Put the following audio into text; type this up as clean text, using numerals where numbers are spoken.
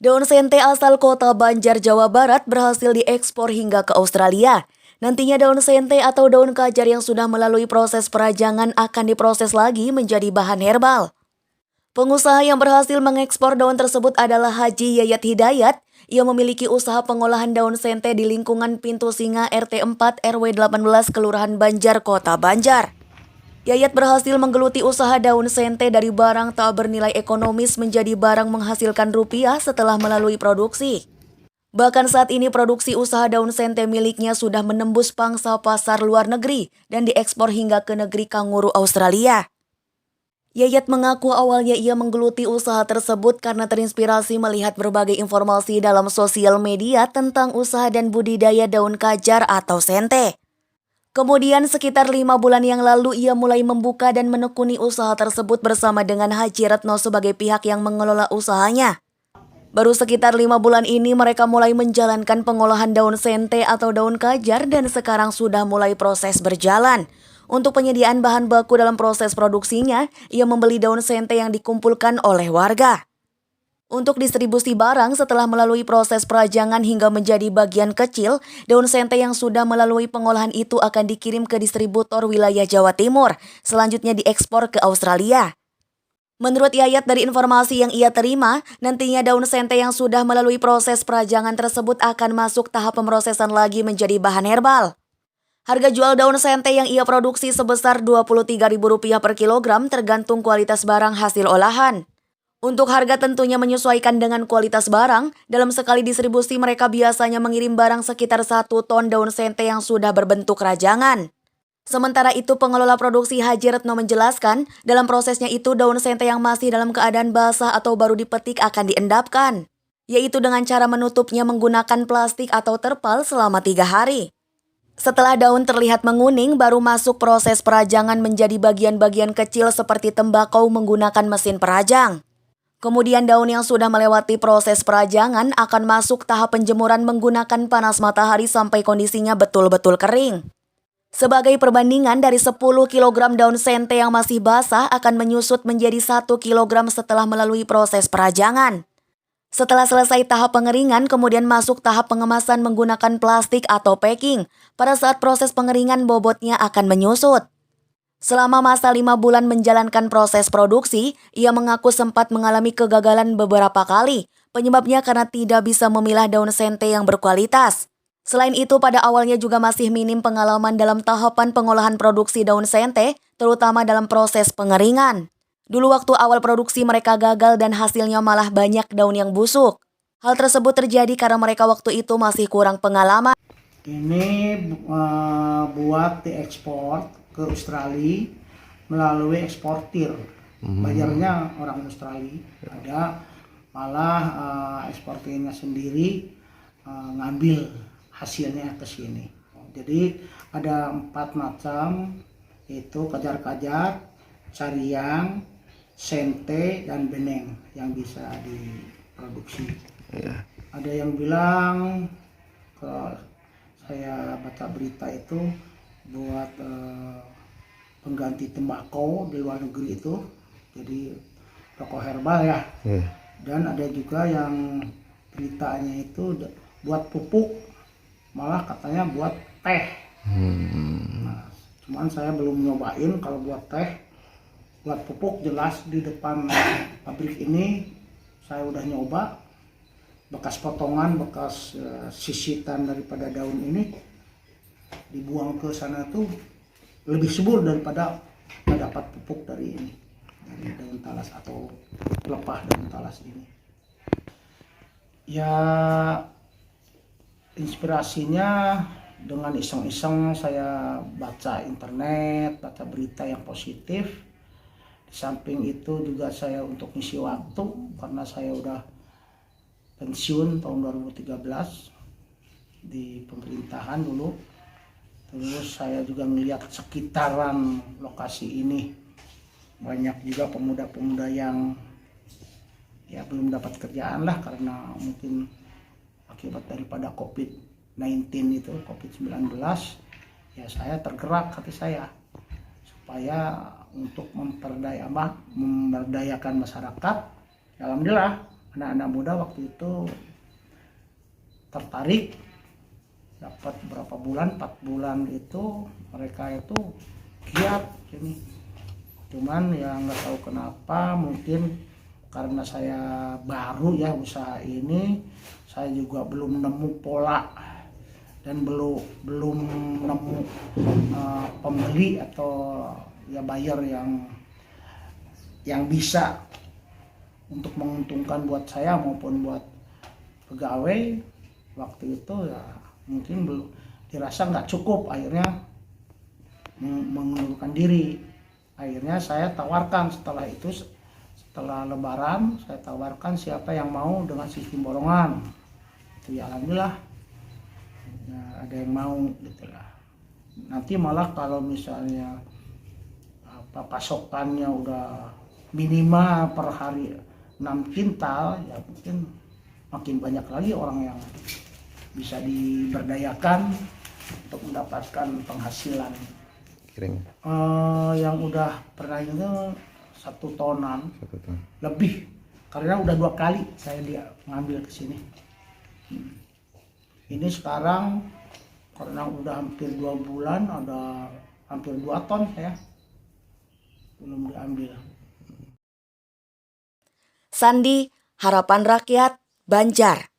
Daun sente asal kota Banjar, Jawa Barat berhasil diekspor hingga ke Australia. Nantinya daun sente atau daun kajar yang sudah melalui proses perajangan akan diproses lagi menjadi bahan herbal. Pengusaha yang berhasil mengekspor daun tersebut adalah Haji Yayat Hidayat. Ia memiliki usaha pengolahan daun sente di lingkungan Pintu Singa RT 4 RW 18 Kelurahan Banjar, Kota Banjar. Yayat berhasil menggeluti usaha daun sente dari barang tak bernilai ekonomis menjadi barang menghasilkan rupiah setelah melalui produksi. Bahkan saat ini produksi usaha daun sente miliknya sudah menembus pangsa pasar luar negeri dan diekspor hingga ke negeri kanguru Australia. Yayat mengaku awalnya ia menggeluti usaha tersebut karena terinspirasi melihat berbagai informasi dalam sosial media tentang usaha dan budidaya daun kajar atau sente. Kemudian sekitar 5 bulan yang lalu ia mulai membuka dan menekuni usaha tersebut bersama dengan Haji Retno sebagai pihak yang mengelola usahanya. Baru sekitar 5 bulan ini mereka mulai menjalankan pengolahan daun sente atau daun kajar dan sekarang sudah mulai proses berjalan. Untuk penyediaan bahan baku dalam proses produksinya, ia membeli daun sente yang dikumpulkan oleh warga. Untuk distribusi barang setelah melalui proses perajangan hingga menjadi bagian kecil, daun sente yang sudah melalui pengolahan itu akan dikirim ke distributor wilayah Jawa Timur, selanjutnya diekspor ke Australia. Menurut Yayat dari informasi yang ia terima, nantinya daun sente yang sudah melalui proses perajangan tersebut akan masuk tahap pemrosesan lagi menjadi bahan herbal. Harga jual daun sente yang ia produksi sebesar Rp23.000 per kilogram tergantung kualitas barang hasil olahan. Untuk harga tentunya menyesuaikan dengan kualitas barang, dalam sekali distribusi mereka biasanya mengirim barang sekitar 1 ton daun sente yang sudah berbentuk rajangan. Sementara itu pengelola produksi Haji Retno menjelaskan, dalam prosesnya itu daun sente yang masih dalam keadaan basah atau baru dipetik akan diendapkan, yaitu dengan cara menutupnya menggunakan plastik atau terpal selama 3 hari. Setelah daun terlihat menguning, baru masuk proses perajangan menjadi bagian-bagian kecil seperti tembakau menggunakan mesin perajang. Kemudian daun yang sudah melewati proses perajangan akan masuk tahap penjemuran menggunakan panas matahari sampai kondisinya betul-betul kering. Sebagai perbandingan, dari 10 kg daun sente yang masih basah akan menyusut menjadi 1 kg setelah melalui proses perajangan. Setelah selesai tahap pengeringan, kemudian masuk tahap pengemasan menggunakan plastik atau packing. Pada saat proses pengeringan, bobotnya akan menyusut. Selama masa 5 bulan menjalankan proses produksi, ia mengaku sempat mengalami kegagalan beberapa kali. Penyebabnya karena tidak bisa memilah daun sente yang berkualitas. Selain itu, pada awalnya juga masih minim pengalaman dalam tahapan pengolahan produksi daun sente, terutama dalam proses pengeringan. Dulu waktu awal produksi mereka gagal dan hasilnya malah banyak daun yang busuk. Hal tersebut terjadi karena mereka waktu itu masih kurang pengalaman. Ini buat diekspor ke Australia melalui eksportir. Bayarnya orang Australia. Ada malah eksportirnya sendiri ngambil hasilnya ke sini. Jadi ada 4 macam, yaitu kajar-kajar, cariang, sente, dan beneng yang bisa diproduksi. Ada yang bilang, kalau saya baca berita itu buat pengganti tembakau di luar negeri itu, jadi rokok herbal ya. Dan ada juga yang beritanya itu buat pupuk, malah katanya buat teh. Nah, cuman saya belum nyobain kalau buat teh. Buat pupuk jelas di depan pabrik ini saya udah nyoba, bekas potongan, bekas sisitan daripada daun ini dibuang ke sana tuh lebih subur daripada dapat pupuk dari ini, dari daun talas atau pelepah daun talas ini. Ya, inspirasinya dengan iseng-iseng saya baca internet, baca berita yang positif. Di samping itu juga saya untuk ngisi waktu karena saya udah pensiun tahun 2013 di pemerintahan dulu. Terus saya juga melihat sekitaran lokasi ini banyak juga pemuda-pemuda yang ya belum dapat kerjaan lah karena mungkin akibat daripada COVID-19 itu, COVID-19. Ya saya tergerak hati saya supaya untuk memberdayakan masyarakat. Alhamdulillah anak-anak muda waktu itu tertarik, dapat berapa bulan, 4 bulan itu mereka itu giat ini. Cuman ya nggak tahu kenapa, mungkin karena saya baru ya usaha ini, saya juga belum nemu pola dan belum nemu pembeli atau ya buyer yang bisa untuk menguntungkan buat saya maupun buat pegawai. Waktu itu ya mungkin belum dirasa nggak cukup, akhirnya mengundurkan diri. Akhirnya saya tawarkan setelah lebaran, saya tawarkan siapa yang mau dengan sistem borongan. Itu ya alhamdulillah ya, ada yang mau gitu lah. Nanti malah kalau misalnya pasokannya udah minimal per hari 6 kintal, ya mungkin makin banyak lagi orang yang bisa diberdayakan untuk mendapatkan penghasilan. Yang udah pernah itu 1 tonan lebih, karena udah 2 kali saya ngambil ke sini. Ini sekarang karena udah hampir 2 bulan, ada hampir 2 ton saya belum diambil. Sandi, Harapan Rakyat, Banjar.